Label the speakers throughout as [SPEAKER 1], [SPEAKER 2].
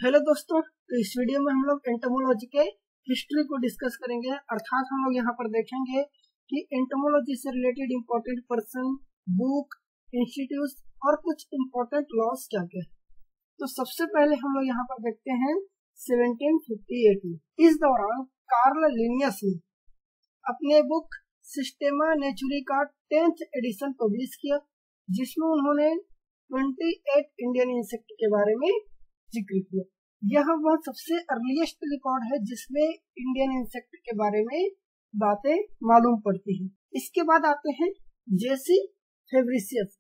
[SPEAKER 1] Hello दोस्तों, तो इस वीडियो में हम लोग एंटोमोलॉजी के हिस्ट्री को डिस्कस करेंगे। अर्थात हम लोग यहाँ पर देखेंगे कि एंटोमोलॉजी से related important person, book, institute और कुछ इंपॉर्टेंट लॉज क्या क्या है। तो सबसे पहले हम लोग यहाँ पर देखते हैं 1758 में। इस दौरान कार्ल लिनियस ने अपने बुक सिस्टेमा नेचुरी का 10th एडिशन पब्लिश किया, जिसमें उन्होंने 28 इंडियन इंसेक्ट के बारे में जिक्र किया। यह वह सबसे अर्लीस्ट रिकॉर्ड है जिसमें इंडियन इंसेक्ट के बारे में बातें मालूम पड़ती हैं। इसके बाद आते हैं जेसी फेब्रिसियस।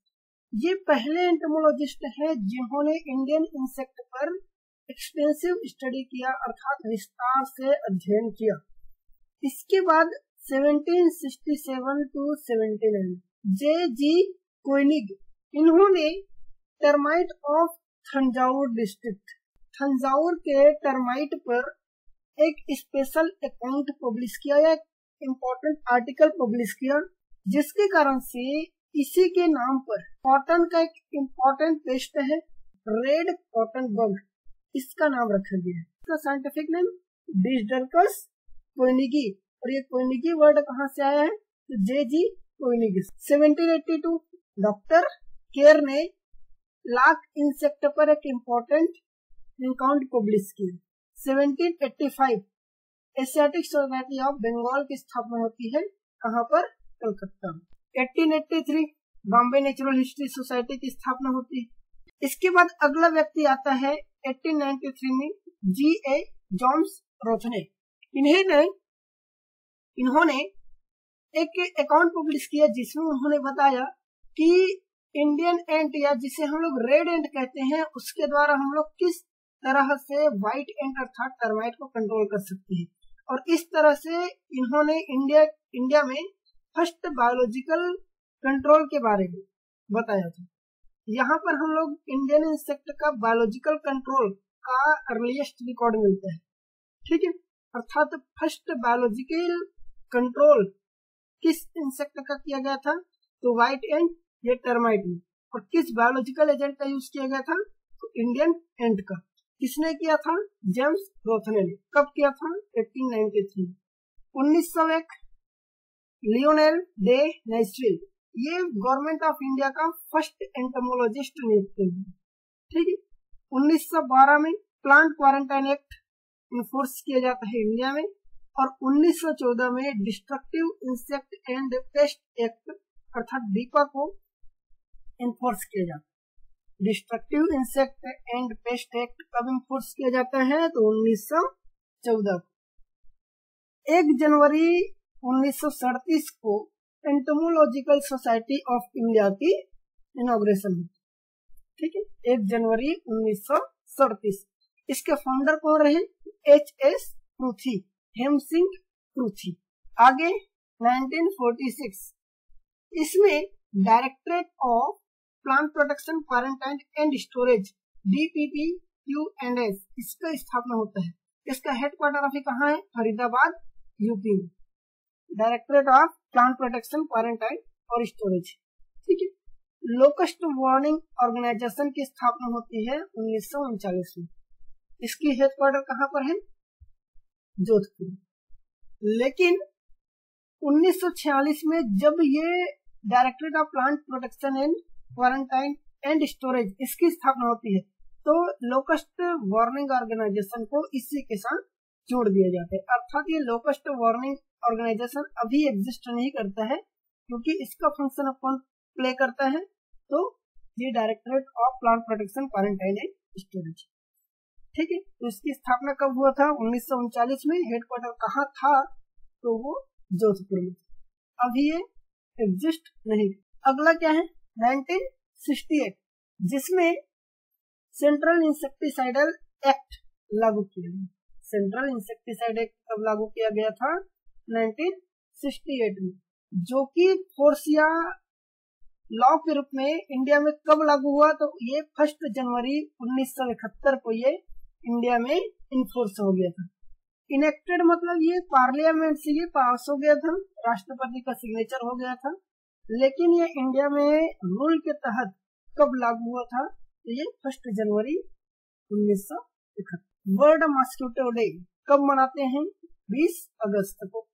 [SPEAKER 1] ये पहले एंटोमोलॉजिस्ट हैं जिन्होंने इंडियन इंसेक्ट पर एक्सटेंसिव स्टडी किया, अर्थात विस्तार से अध्ययन किया। इसके बाद 1767 to 79 जे.जी. कोइनिग, इन्होंने termite of Thanjavur district, Thanjavur के टर्माइट पर एक स्पेशल अकाउंट पब्लिश किया या इम्पोर्टेंट आर्टिकल पब्लिश किया, जिसके कारण से इसी के नाम पर कॉटन का एक इम्पोर्टेंट पेस्ट है रेड कॉटन बग, इसका नाम रखा गया है। इसका साइंटिफिक नेम डिसडर्कस कोइनिगी, और ये कोइनिगी वर्ड कहाँ से आया है तो जे.जी. कोइनिगी। 1782 डॉक्टर केयर ने लाख इंसेक्ट पर एक इम्पोर्टेंट अकाउंट पब्लिश किया। 1785 एशियाटिक सोसाइटी ऑफ बंगाल की स्थापना होती है, कहाँ पर, कलकत्ता में। 1883 बॉम्बे नेचुरल हिस्ट्री सोसाइटी की स्थापना होती है। इसके बाद अगला व्यक्ति आता है 1893 में जी.ए. जॉन्स रोथने। इन्होंने एक अकाउंट पब्लिश किया जिसमें उन्होंने बताया कि इंडियन एंट, या जिसे हम लोग रेड एंट कहते हैं, उसके द्वारा हम लोग किस तरह से व्हाइट एंट अर्थात टर्माइट को कंट्रोल कर सकते हैं। और इस तरह से इन्होंने इंडिया में फर्स्ट बायोलॉजिकल कंट्रोल के बारे में बताया था। यहाँ पर हम लोग इंडियन इंसेक्ट का बायोलॉजिकल कंट्रोल का अर्लीस्ट रिकॉर्ड मिलता है, ठीक है। अर्थात फर्स्ट बायोलॉजिकल कंट्रोल किस इंसेक्ट का किया गया था तो व्हाइट एंट या टर्माइट में, और किस बायोलॉजिकल एजेंट का यूज किया गया था तो इंडियन एंट का। किसने किया था? जेम्स रोथने ने। कब किया था? 1893। 1901 लियोनेल डे नेस्ट्रिल, ये गवर्नमेंट ऑफ इंडिया का फर्स्ट एंटोमोलॉजिस्ट नियुक्त हुए, ठीक है। 1912 में प्लांट क्वारंटाइन एक्ट इन्फोर्स किया जाता है इंडिया में, और 1914 में destructive insect and paste act अर्थात डीपा को इन्फोर्स किया जाता है। Destructive insect and paste act कब इन्फोर्स किया जाता है तो 1914 को। 1 जनवरी 1937 को एंटोमोलॉजिकल सोसाइटी ऑफ इंडिया की इनॉग्रेशन हुई, ठीक है। 1 जनवरी 1937। इसके फाउंडर कौन रहे? H.S. पृथ्वी, हेम सिंह पृथ्वी। आगे 1946 इसमें directorate of plant protection quarantine and storage DPPQS इसका स्थापना होता है। इसका हेडक्वार्टर अभी कहाँ है? फरीदाबाद, यूपी में। Directorate of plant protection quarantine और स्टोरेज, ठीक है। लोकस्ट वार्निंग ऑर्गेनाइजेशन की स्थापना होती है 1939 में। इसकी हेडक्वार्टर कहाँ पर है? जोधपुर। लेकिन 1946 में जब ये directorate of plant protection and quarantine and storage इसकी स्थापना होती है, तो लोकस्ट वार्निंग ऑर्गेनाइजेशन को इसी के साथ जोड़ दिया जाता है। अर्थात ये लोकस्ट वार्निंग ऑर्गेनाइजेशन अभी एग्जिस्ट नहीं करता है, क्योंकि इसका फंक्शन अपन प्ले करता है तो ये directorate of plant protection quarantine and storage, ठीक है। तो इसकी स्थापना कब हुआ था? 1939 में। हेडक्वार्टर कहाँ था तो वो जोधपुर में। अभी ये एग्जिस्ट नहीं। अगला क्या है? 1968 जिसमें सेंट्रल इंसेक्टिसाइडल एक्ट लागू किया गया। सेंट्रल इंसेक्टिसाइड एक्ट कब लागू किया गया था? 1968 में, जो कि फोर्सिया लॉ के रूप में इंडिया में कब लागू हुआ तो ये 1 जनवरी 1971 को ये इंडिया में इन्फोर्स हो गया था। इनेक्टेड मतलब ये पार्लियामेंट से ये पास हो गया था, राष्ट्रपति का सिग्नेचर हो गया था, लेकिन ये इंडिया में रूल के तहत कब लागू हुआ था तो ये 1 जनवरी 1971 वर्ल्ड मॉस्किटो डे कब मनाते हैं? 20 अगस्त को।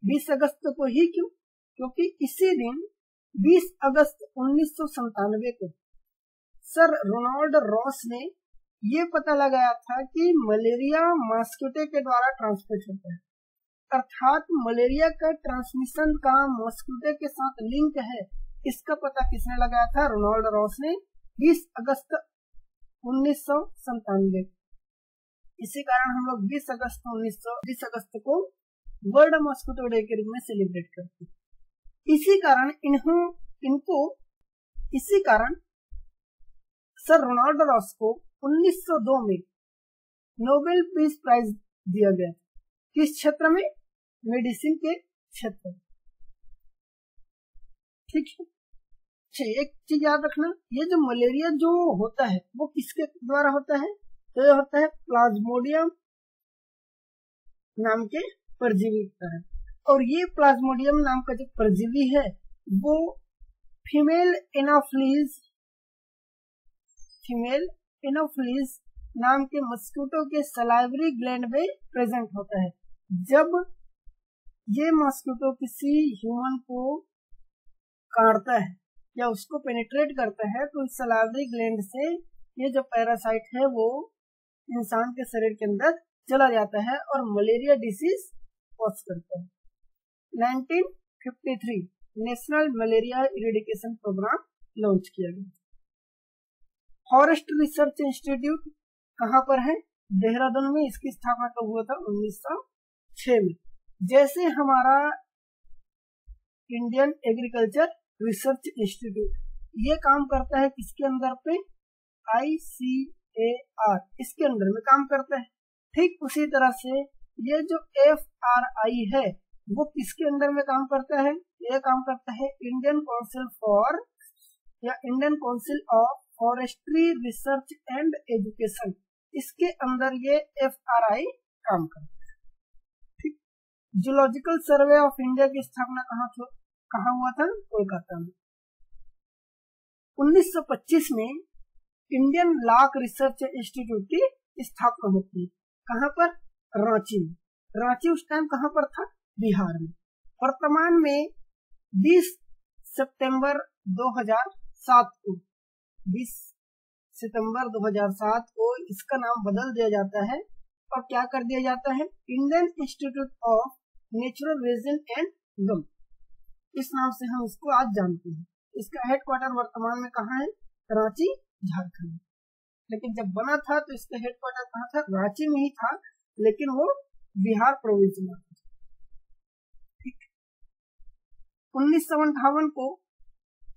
[SPEAKER 1] 20 अगस्त को ही क्यों? क्योंकि इसी दिन 20 अगस्त 1997 को सर रोनाल्ड रॉस ने ये पता लगाया था कि मलेरिया मॉस्किटो के द्वारा ट्रांसमिट होता है, अर्थात मलेरिया का ट्रांसमिशन का मॉस्किटो के साथ लिंक है। इसका पता किसने लगाया था? रोनाल्ड रॉस ने 20 अगस्त 1997। इसी कारण हम लोग 20 अगस्त को वर्ल्ड मॉस्किटो डे के रूप में सेलिब्रेट करते हैं। इसी कारण सर रोनाल्ड रॉस को 1902 में नोबेल पीस प्राइज दिया गया। किस क्षेत्र में? मेडिसिन के क्षेत्र। ठीक है। एक चीज याद रखना, ये जो मलेरिया जो होता है वो किसके द्वारा होता है? तो ये होता है प्लाज्मोडियम नाम के परजीवी का है। और ये प्लाज्मोडियम नाम का जो परजीवी है वो फीमेल एनोफिलीज नाम के मस्किटो के सलाइवरी ग्लैंड में प्रेजेंट होता है। जब ये मस्किटो किसी ह्यूमन को काटता है या उसको पेनिट्रेट करता है तो इस सलाइवरी ग्लैंड से ये जो पैरासाइट है वो इंसान के शरीर के अंदर चला जाता है और मलेरिया डिसीज कॉज करता है। 1953 national malaria eradication programme launch किया गया। फॉरेस्ट रिसर्च इंस्टीट्यूट कहाँ पर है? देहरादून में। इसकी स्थापना कब हुआ था? 1906 में। जैसे हमारा इंडियन एग्रीकल्चर रिसर्च इंस्टीट्यूट ये काम करता है किसके अंदर पे? ICAR इसके अंदर में काम करता है। ठीक उसी तरह से ये जो FRI है वो किसके अंदर में काम करता है? ये काम करता है Indian council of forestry research and education. इसके अंदर ये FRI काम करता है। ठीक। जूलॉजिकल सर्वे ऑफ इंडिया की स्थापना कहाँ हुआ था? कोलकाता में। 1925 में इंडियन लॉक रिसर्च इंस्टीट्यूट की स्थापना होती है। कहाँ पर? रांची में। रांची उस टाइम कहाँ पर था? बिहार में। वर्तमान में 20 सितंबर 2007 को इसका नाम बदल दिया जाता है और क्या कर दिया जाता है? Indian institute of natural resin and gum, इस नाम से हम इसको आज जानते हैं। इसका हेडक्वार्टर वर्तमान में कहाँ है? रांची, झारखंड। लेकिन जब बना था तो इसका हेडक्वार्टर कहाँ था? रांची में ही था, लेकिन वो बिहार प्रोविंस में था। ठीक। 1958 को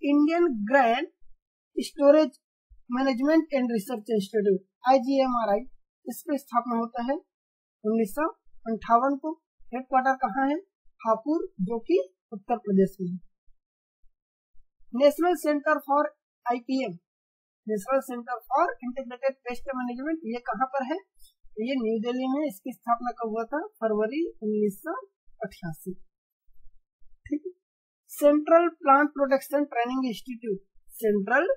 [SPEAKER 1] Indian grain storage management and research institute IGMRI इसकी स्थापना होता है 1958 को। हेडक्वार्टर कहाँ है? हापुड़, जो कि उत्तर प्रदेश में है। National centre for IPM, national centre for integrated pest management, ये कहाँ पर है? ये न्यू दिल्ली में। इसकी स्थापना कब हुआ था? फरवरी 1988। ठीक है। Central plant protection training institute, central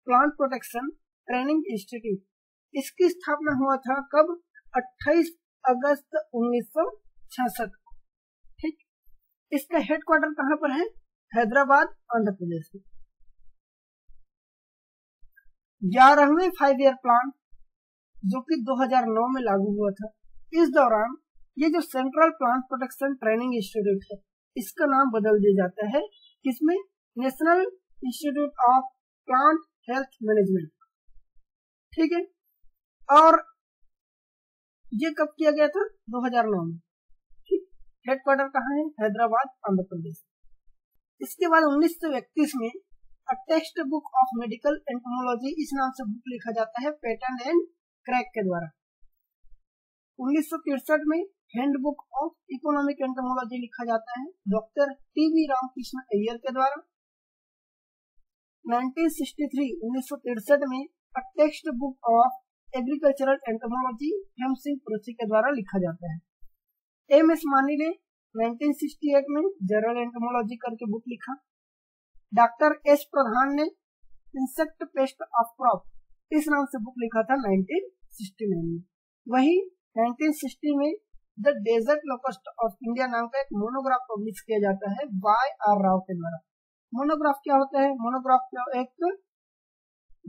[SPEAKER 1] plant protection training institute, इसकी स्थापना हुआ था कब? 28 अगस्त 1966। ठीक। इसका हेडक्वार्टर कहाँ पर है? हैदराबाद, आंध्र प्रदेश में। 11वें 5 ईयर प्लान जो कि 2009 में लागू हुआ था, इस दौरान ये जो central plant protection training institute है इसका नाम बदल दिया जाता है। किसमें? National institute of plant health management. ठीक है। और ये कब किया गया था? 2009 में। ठीक। हेडक्वार्टर कहाँ है? हैदराबाद, आंध्र प्रदेश। इसके बाद 1931 में a text book of medical entomology, इस नाम से बुक लिखा जाता है पैटर्न एंड क्रैक के द्वारा। 1963 में हैंडबुक ऑफ इकोनॉमिक एंटोमोलॉजी लिखा जाता है डॉक्टर TB रामकृष्ण अय्यर के द्वारा। 1963 में a text book of agricultural entomology Hemsingh Pruthi के द्वारा लिखा जाता है। MS मानी ने 1968 में जनरल एंटोमोलॉजी करके बुक लिखा। डॉक्टर S प्रधान ने इंसेक्ट पेस्ट ऑफ क्रॉप, इस नाम से बुक लिखा था 1968 1969 में। वही 1960 में the desert locust of India नाम का एक मोनोग्राफ पब्लिश किया जाता है वाई आर राव के द्वारा। मोनोग्राफ क्या होता है? मोनोग्राफ एक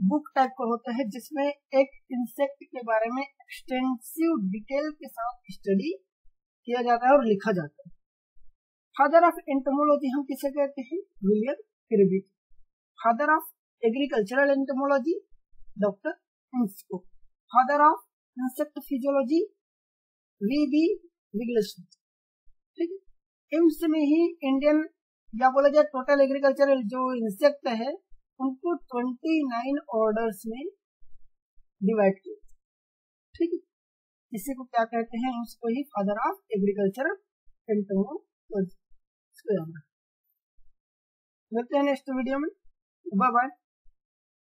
[SPEAKER 1] बुक टाइप का होता है जिसमें एक इंसेक्ट के बारे में एक्सटेंसिव डिटेल के साथ स्टडी किया जाता है और लिखा जाता है। फादर ऑफ एंटोमोलॉजी हम किसे कहते हैं? William Kirby. Father of agricultural entomology doctor इंस्को। Father of insect physiology V B. Wigglesworth. ठीक है, एम्स में ही इंडियन या बोला जाए टोटल एग्रीकल्चरल जो इंसेक्ट है उनको 29 ऑर्डर्स में डिवाइड किया। ठीक है, इसी को क्या कहते हैं? उसको ही फादर ऑफ एग्रीकल्चरल एंटोमोलॉजी। मिलते हैं नेक्स्ट वीडियो में। Bye bye.